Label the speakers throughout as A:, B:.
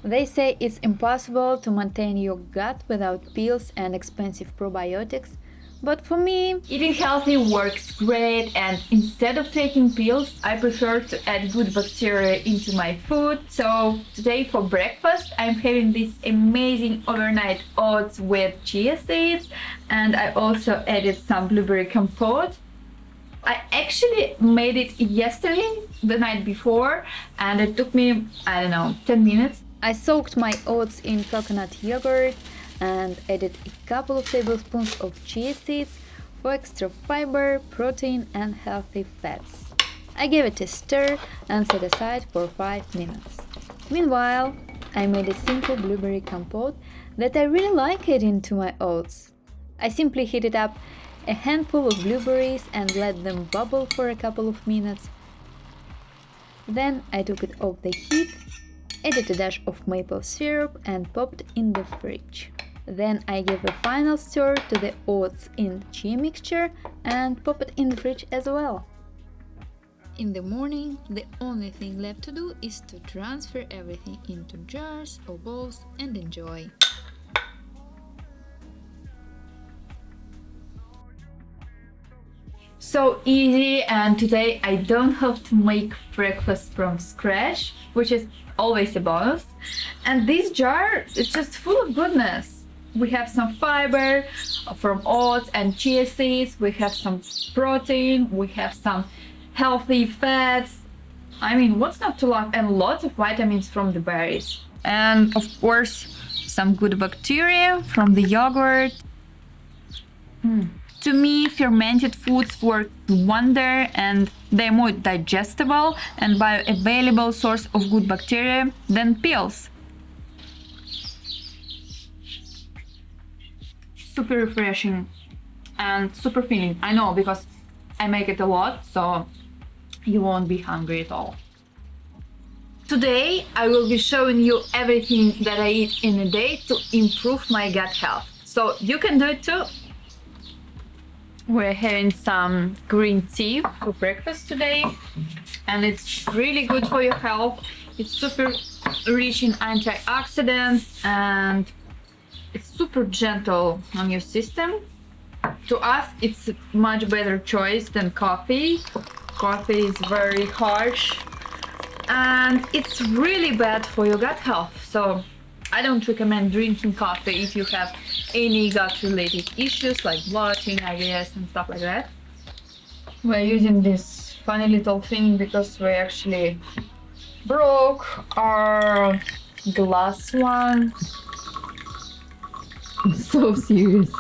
A: They say it's impossible to maintain your gut without pills and expensive probiotics, but for me, eating healthy works great, and instead of taking pills, I prefer to add good bacteria into my food. So today for breakfast, I'm having this amazing overnight oats with chia seeds, and I also added some blueberry compote. I actually made it yesterday, the night before, and it took me, I don't know, 10 minutes. I soaked my oats in coconut yogurt and added a couple of tablespoons of chia seeds for extra fiber, protein and healthy fats. I gave it a stir and set aside for 5 minutes. Meanwhile, I made a simple blueberry compote that I really like adding to my oats. I simply heated up a handful of blueberries and let them bubble for a couple of minutes. Then I took it off the heat, added a dash of maple syrup and popped in the fridge. Then I gave a final stir to the oats in chia mixture and popped it in the fridge as well. In the morning, the only thing left to do is to transfer everything into jars or bowls and enjoy. So easy, and today I don't have to make breakfast from scratch, which is always a bonus. And this jar is just full of goodness. We have some fiber from oats and chia seeds, we have some protein, we have some healthy fats. I mean, what's not to love? And lots of vitamins from the berries. And of course, some good bacteria from the yogurt. To me, fermented foods work wonder, and they're more digestible and bioavailable source of good bacteria than pills. Super refreshing and super filling. I know, because I make it a lot, so you won't be hungry at all. Today, I will be showing you everything that I eat in a day to improve my gut health. So you can do it too. We're having some green tea for breakfast today, and it's really good for your health. It's super rich in antioxidants and it's super gentle on your system. To us, it's a much better choice than coffee. Coffee is very harsh and it's really bad for your gut health. So I don't recommend drinking coffee if you have any gut-related issues like bloating, IBS and stuff like that. We're using this funny little thing because we actually broke our glass one. I'm so serious.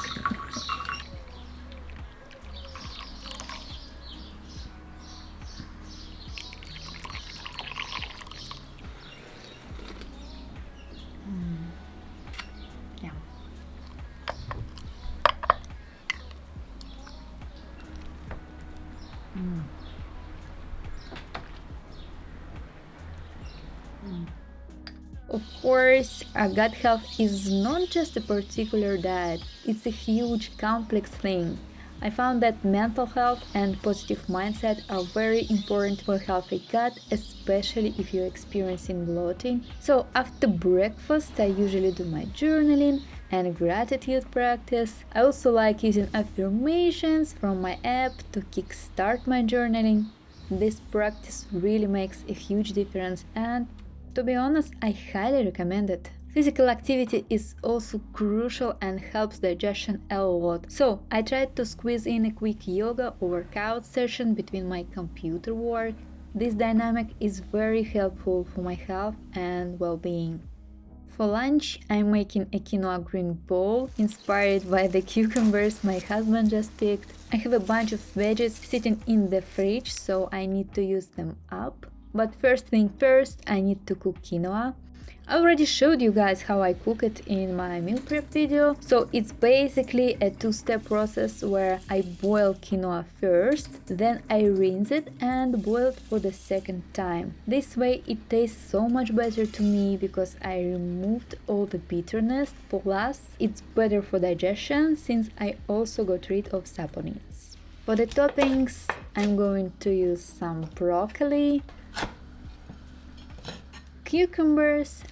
A: Of course, our gut health is not just a particular diet, it's a huge, complex thing. I found that mental health and positive mindset are very important for a healthy gut, especially if you're experiencing bloating. So after breakfast, I usually do my journaling and gratitude practice. I also like using affirmations from my app to kickstart my journaling. This practice really makes a huge difference, and to be honest, I highly recommend it. Physical activity is also crucial and helps digestion a lot. So I tried to squeeze in a quick yoga or workout session between my computer work. This dynamic is very helpful for my health and well-being. For lunch, I'm making a quinoa green bowl inspired by the cucumbers my husband just picked. I have a bunch of veggies sitting in the fridge, so I need to use them up. But first thing first, I need to cook quinoa. I already showed you guys how I cook it in my meal prep video. So it's basically a two-step process where I boil quinoa first, then I rinse it and boil it for the second time. This way it tastes so much better to me because I removed all the bitterness. Plus, it's better for digestion since I also got rid of saponins. For the toppings, I'm going to use some broccoli, cucumbers,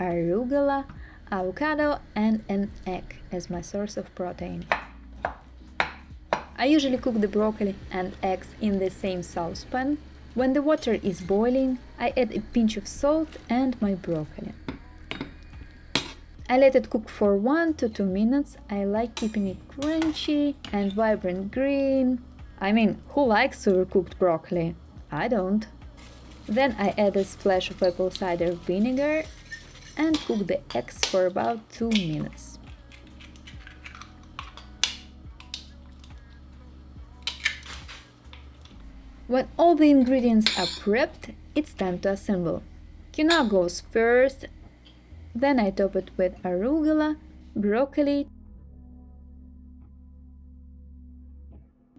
A: arugula, avocado, and an egg as my source of protein. I usually cook the broccoli and eggs in the same saucepan. When the water is boiling, I add a pinch of salt and my broccoli. I let it cook for 1 to 2 minutes. I like keeping it crunchy and vibrant green. I mean, who likes overcooked broccoli? I don't. Then I add a splash of apple cider vinegar and cook the eggs for about 2 minutes. When all the ingredients are prepped, it's time to assemble. Quinoa goes first, then I top it with arugula, broccoli,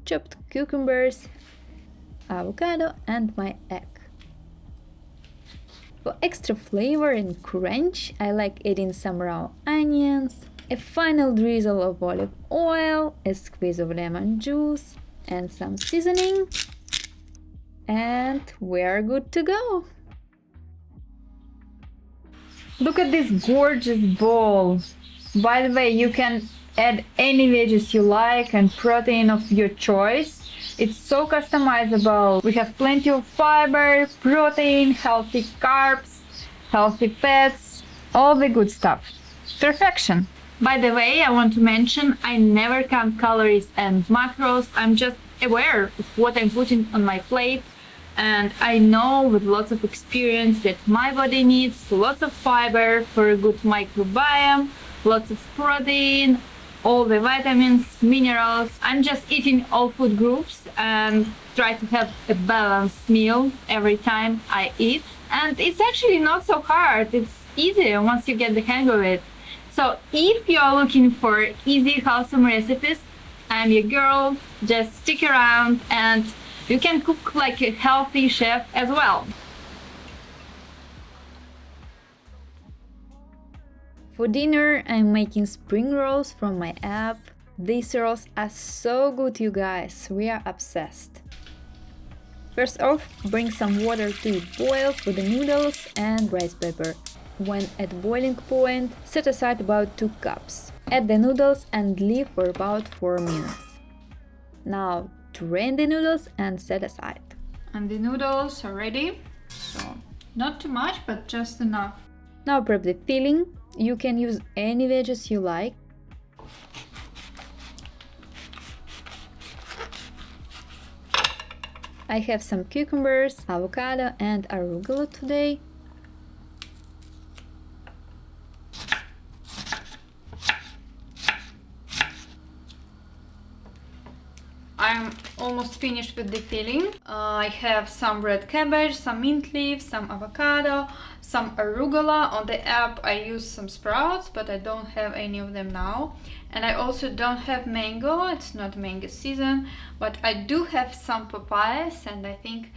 A: chopped cucumbers, avocado, and my egg. For extra flavor and crunch, I like adding some raw onions, a final drizzle of olive oil, a squeeze of lemon juice, and some seasoning. And we're good to go! Look at this gorgeous bowl! By the way, you can add any veggies you like and protein of your choice. It's so customizable. We have plenty of fiber, protein, healthy carbs, healthy fats, all the good stuff. Perfection! By the way, I want to mention I never count calories and macros. I'm just aware of what I'm putting on my plate. And I know with lots of experience that my body needs lots of fiber for a good microbiome, lots of protein, all the vitamins, minerals. I'm just eating all food groups and try to have a balanced meal every time I eat. And it's actually not so hard. It's easy once you get the hang of it. So if you're looking for easy, wholesome recipes, I'm your girl. Just stick around and you can cook like a healthy chef as well. For dinner, I'm making spring rolls from my app. These rolls are so good, you guys. We are obsessed. First off, bring some water to it boil for the noodles and rice paper. When at boiling point, set aside about 2 cups. Add the noodles and leave for about 4 minutes. Now, drain the noodles and set aside. And the noodles are ready, so not too much, but just enough. Now prep the filling. You can use any veggies you like. I have some cucumbers, avocado, and arugula today. I'm almost finished with the filling. I have some red cabbage, some mint leaves, some avocado, some arugula. On the app I use some sprouts, but I don't have any of them now. And I also don't have mango, it's not mango season, but I do have some papayas and I think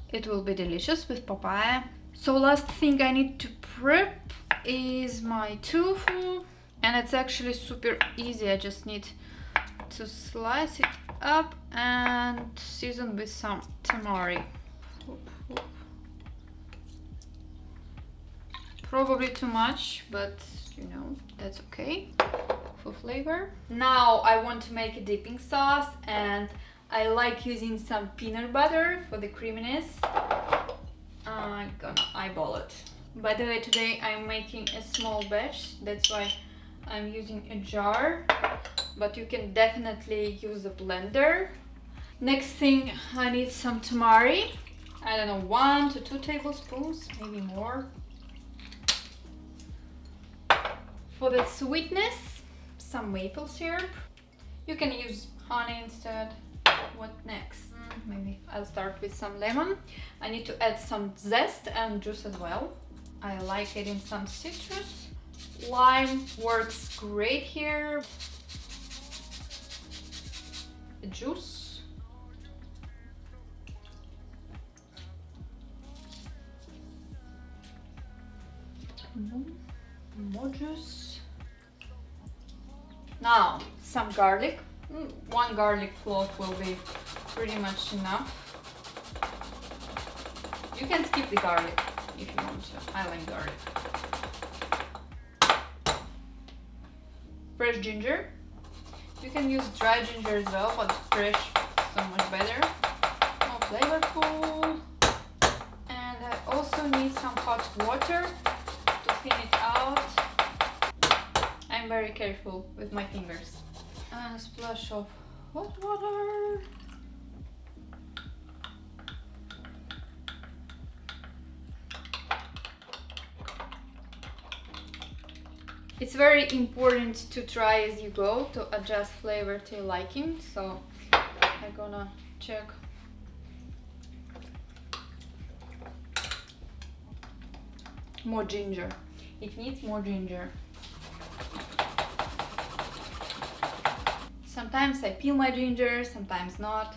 A: it will be delicious with papaya. So last thing I need to prep is my tofu, and it's actually super easy. I just need to slice it up and season with some tamari. Probably too much, but you know, that's okay for flavor. Now I want to make a dipping sauce, and I like using some peanut butter for the creaminess. I'm gonna eyeball it. By the way, today I'm making a small batch, that's why I'm using a jar, but you can definitely use a blender. Next thing, I need some tamari. I don't know, 1 to 2 tablespoons, maybe more. For the sweetness, some maple syrup. You can use honey instead. What next? Maybe I'll start with some lemon. I need to add some zest and juice as well. I like adding some citrus. Lime works great here. The juice. More juice. Now some garlic. 1 garlic clove will be pretty much enough. You can skip the garlic if you want to. I like garlic. fresh ginger. You can use dry ginger as well, but fresh so much better, more flavorful. And I also need some hot water to thin it out. I'm very careful with my fingers. And a splash of hot water. It's very important to try as you go to adjust flavor to your liking. So I'm gonna check. More ginger. It needs more ginger. Sometimes I peel my ginger, sometimes not.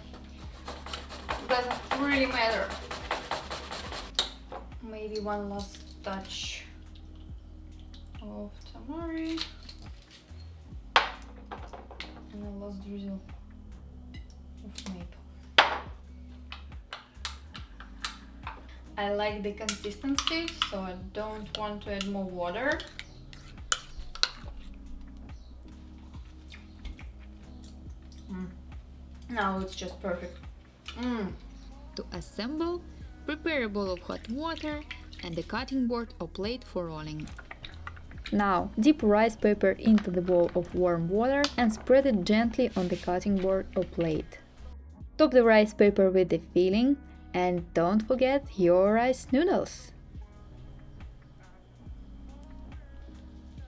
A: It doesn't really matter. Maybe one last touch of tamari and a last drizzle of maple. I like the consistency, so I don't want to add more water. Now it's just perfect.
B: To assemble, prepare a bowl of hot water and a cutting board or plate for rolling.
A: Now dip rice paper into the bowl of warm water and spread it gently on the cutting board or plate. Top the rice paper with the filling and don't forget your rice noodles.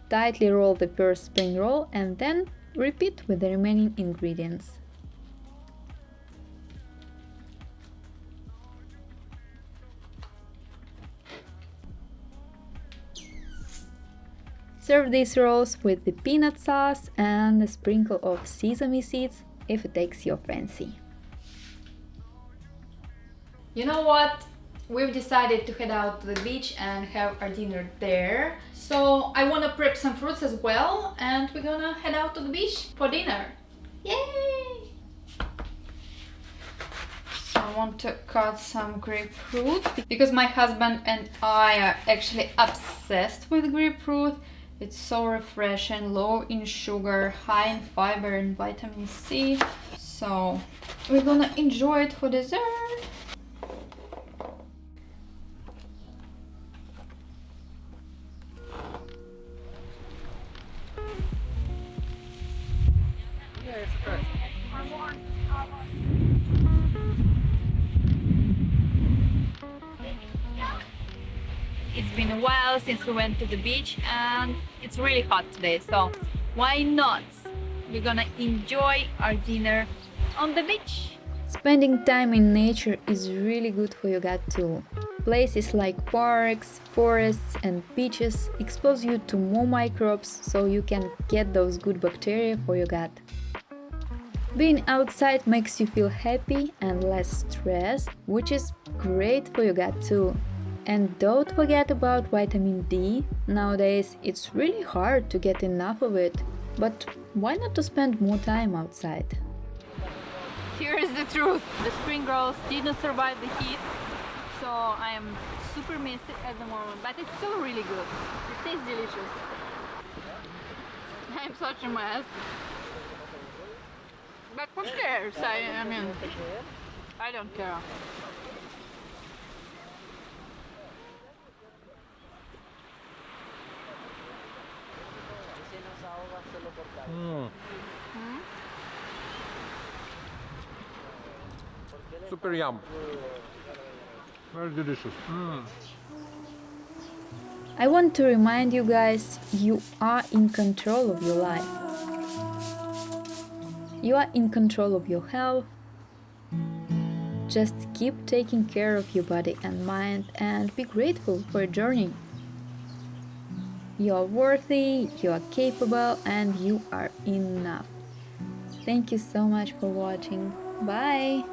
A: Tightly roll the first spring roll and then repeat with the remaining ingredients. Serve these rolls with the peanut sauce and a sprinkle of sesame seeds if it takes your fancy. You know what? We've decided to head out to the beach and have our dinner there. So I want to prep some fruits as well and we're gonna head out to the beach for dinner. Yay! So I want to cut some grapefruit because my husband and I are actually obsessed with grapefruit. It's so refreshing, low in sugar, high in fiber and vitamin C. So we're gonna enjoy it for dessert. It's been a while since we went to the beach and it's really hot today, so why not? We're gonna enjoy our dinner on the beach. Spending time in nature is really good for your gut too. Places like parks, forests and beaches expose you to more microbes so you can get those good bacteria for your gut. Being outside makes you feel happy and less stressed, which is great for your gut too. And don't forget about vitamin D. Nowadays it's really hard to get enough of it, but why not to spend more time outside? Here is the truth. The spring rolls didn't survive the heat, so I am super messy at the moment, but it's still really good. It tastes delicious. I'm such a mess. But who cares? I mean, I don't care.
C: Super yum. Very delicious.
A: I want to remind you guys, you are in control of your life. You are in control of your health. Just keep taking care of your body and mind and be grateful for your journey. You are worthy, you are capable, and you are enough. Thank you so much for watching. Bye!